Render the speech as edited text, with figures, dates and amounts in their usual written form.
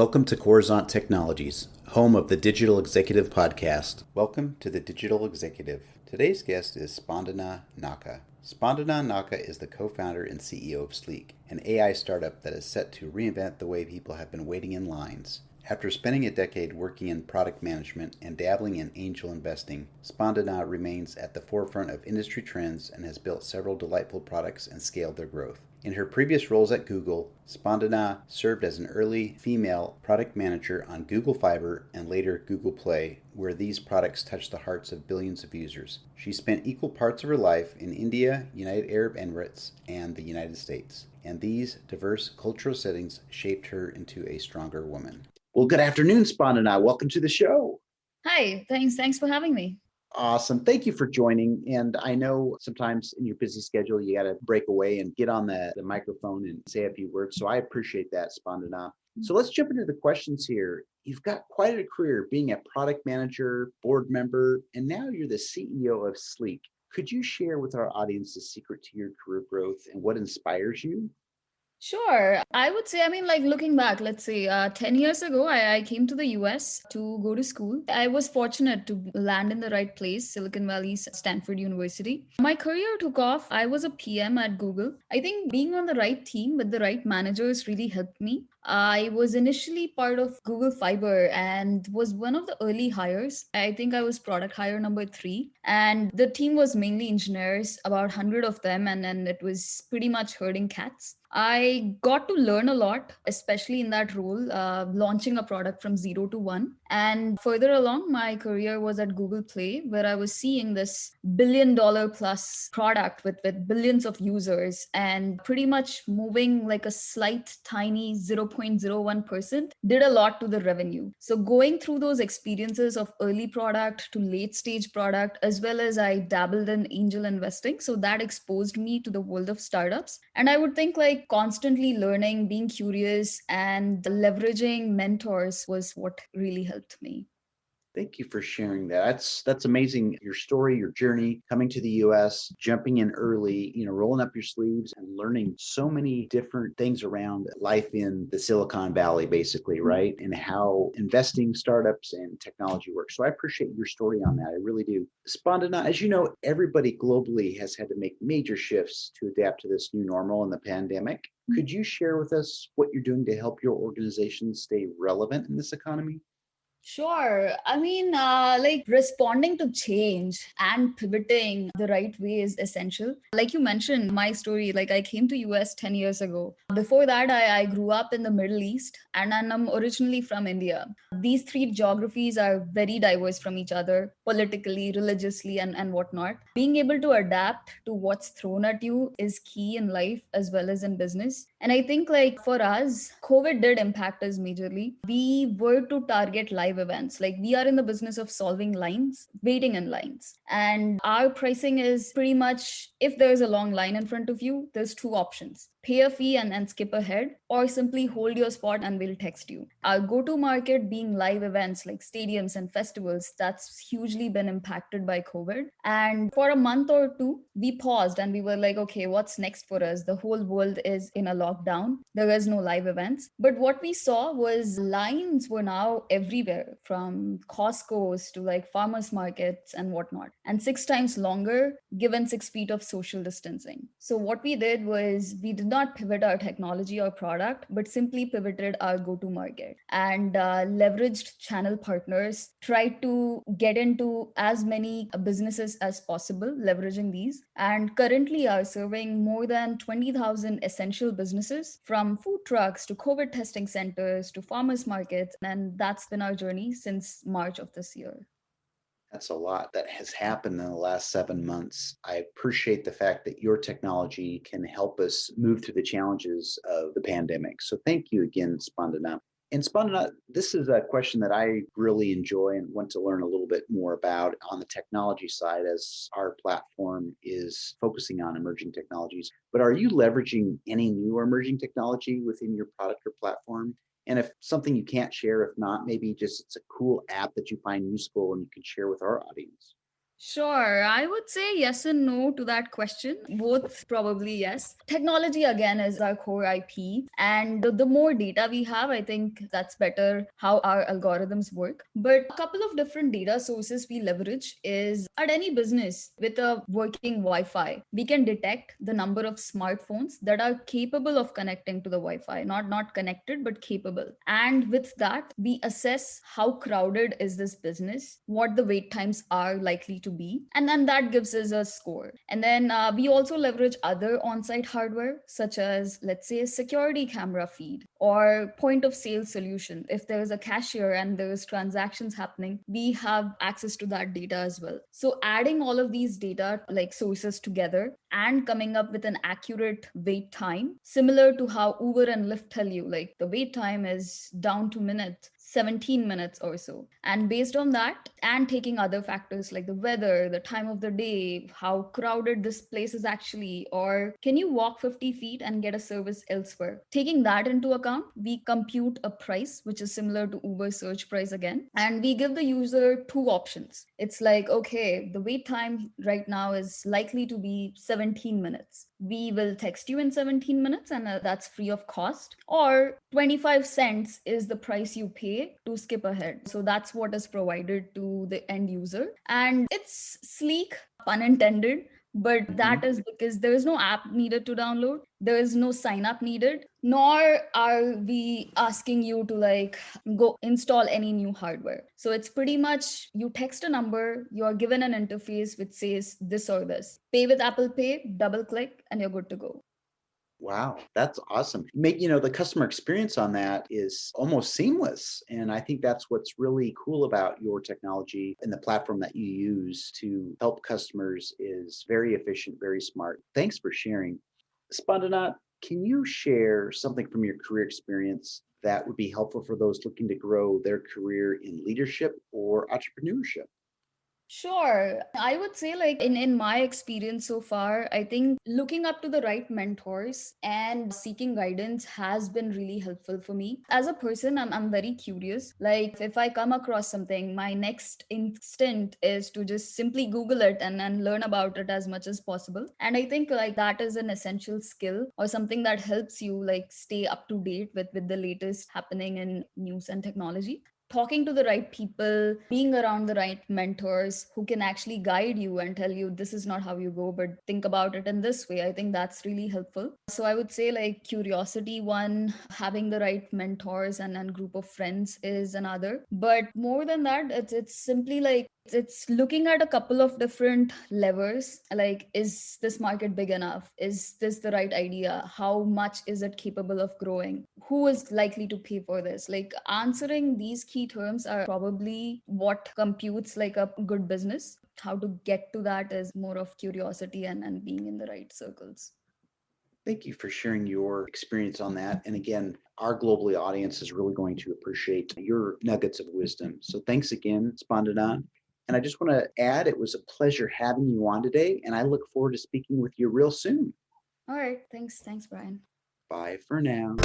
Welcome to Coruzant Technologies, home of the Digital Executive Podcast. Welcome to the Digital Executive. Today's guest is Spandana Nakka. Spandana Nakka is the co-founder and CEO of Sleek, an AI startup that is set to reinvent the way people have been waiting in lines. After spending a decade working in product management and dabbling in angel investing, Spandana remains at the forefront of industry trends and has built several delightful products and scaled their growth. In her previous roles at Google, Spandana served as an early female product manager on Google Fiber and later Google Play, where these products touched the hearts of billions of users. She spent equal parts of her life in India, United Arab Emirates, and the United States, and these diverse cultural settings shaped her into a stronger woman. Well, good afternoon, Spandana. Welcome to the show. Hi, thanks for having me. Awesome. Thank you for joining. And I know sometimes in your busy schedule, you got to break away and get on the microphone and say a few words. So I appreciate that, Spandana. So let's jump into the questions here. You've got quite a career being a product manager, board member, and now you're the CEO of Sleek. Could you share with our audience the secret to your career growth and what inspires you? Sure. I would say, looking back, let's say 10 years ago, I came to the US to go to school. I was fortunate to land in the right place, Silicon Valley's Stanford University. My career took off. I was a PM at Google. I think being on the right team with the right managers really helped me. I was initially part of Google Fiber and was one of the early hires. I think I was product hire number 3. And the team was mainly engineers, about 100 of them, and it was pretty much herding cats. I got to learn a lot, especially in that role, launching a product from 0 to 1. And further along, my career was at Google Play, where I was seeing this $1 billion plus product with billions of users and pretty much moving like a slight, tiny 0.01% did a lot to the revenue. So going through those experiences of early product to late stage product, as well as I dabbled in angel investing. So that exposed me to the world of startups. And I would think like constantly learning, being curious, and leveraging mentors was what really helped me. Thank you for sharing that. That's amazing. Your story, your journey, coming to the US, jumping in early, rolling up your sleeves and learning so many different things around life in the Silicon Valley, basically, right? And how investing, startups, and technology works. So I appreciate your story on that. I really do. Spandana, as you know, everybody globally has had to make major shifts to adapt to this new normal and the pandemic. Could you share with us what you're doing to help your organization stay relevant in this economy? Sure. Responding to change and pivoting the right way is essential. Like you mentioned, my story, like I came to US 10 years ago. Before that, I grew up in the Middle East and I'm originally from India. These 3 geographies are very diverse from each other, politically, religiously, and whatnot. Being able to adapt to what's thrown at you is key in life as well as in business. And I think like for us, COVID did impact us majorly. We were to target live events. Like we are in the business of solving lines, waiting in lines. And our pricing is pretty much if there's a long line in front of you, there's 2 options. Pay a fee and skip ahead, or simply hold your spot and we'll text you. Our go-to market being live events like stadiums and festivals, that's hugely been impacted by COVID. And for a month or 2, we paused and we were like, okay, what's next for us? The whole world is in a lockdown. There is no live events. But what we saw was lines were now everywhere, from Costco's to like farmers markets and whatnot, and 6 times longer given 6 feet of social distancing. So what we did was we did not pivot our technology or product, but simply pivoted our go-to market and leveraged channel partners, tried to get into as many businesses as possible, leveraging these, and currently are serving more than 20,000 essential businesses, from food trucks to COVID testing centers to farmers markets. And that's been our journey since March of this year. That's a lot that has happened in the last 7 months. I appreciate the fact that your technology can help us move through the challenges of the pandemic. So thank you again, Spandana. And Spandana, this is a question that I really enjoy and want to learn a little bit more about on the technology side, as our platform is focusing on emerging technologies. But are you leveraging any new emerging technology within your product or platform? And if something you can't share, if not, maybe just it's a cool app that you find useful and you can share with our audience. Sure, I would say yes and no to that question. Both probably yes. Technology again is our core IP, and the more data we have, I think that's better how our algorithms work. But a couple of different data sources we leverage is at any business with a working Wi-Fi, we can detect the number of smartphones that are capable of connecting to the Wi-Fi, not connected but capable. And with that, we assess how crowded is this business, what the wait times are likely to be, and then that gives us a score. And then we also leverage other on-site hardware such as, let's say, a security camera feed or point of sale solution. If there's a cashier and there's transactions happening, we have access to that data as well. So adding all of these data like sources together and coming up with an accurate wait time, similar to how Uber and Lyft tell you, like the wait time is down to minutes, 17 minutes or so. And based on that, and taking other factors like the weather, the time of the day, how crowded this place is actually, or can you walk 50 feet and get a service elsewhere? Taking that into account, we compute a price, which is similar to Uber search price again. And we give the user two options. It's like, okay, the wait time right now is likely to be 17 minutes. We will text you in 17 minutes and that's free of cost. Or 25 cents is the price you pay to skip ahead. So that's what is provided to the end user. And it's sleek, pun intended, but that is because there is no app needed to download. There is no sign up needed, nor are we asking you to like go install any new hardware. So it's pretty much you text a number, you're given an interface which says this or this. Pay with Apple Pay, double click, and you're good to go. Wow, that's awesome. The customer experience on that is almost seamless. And I think that's what's really cool about your technology and the platform that you use to help customers is very efficient, very smart. Thanks for sharing. Spandana, can you share something from your career experience that would be helpful for those looking to grow their career in leadership or entrepreneurship? Sure. I would say, like, in my experience so far, I think looking up to the right mentors and seeking guidance has been really helpful for me. As a person, I'm very curious. Like, if I come across something, my next instinct is to just simply Google it and learn about it as much as possible. And I think, like, that is an essential skill or something that helps you, like, stay up to date with the latest happening in news and technology. Talking to the right people, being around the right mentors who can actually guide you and tell you this is not how you go, but think about it in this way. I think that's really helpful. So I would say like curiosity, one, having the right mentors and group of friends is another. But more than that, it's simply like it's looking at a couple of different levers, like is this market big enough, is this the right idea, how much is it capable of growing, who is likely to pay for this. Like answering these key terms are probably what computes like a good business. How to get to that is more of curiosity and being in the right circles. Thank you for sharing your experience on that. And again, our globally audience is really going to appreciate your nuggets of wisdom. So thanks again, Spandana. And I just want to add, it was a pleasure having you on today, and I look forward to speaking with you real soon. All right, thanks, Brian. Bye for now.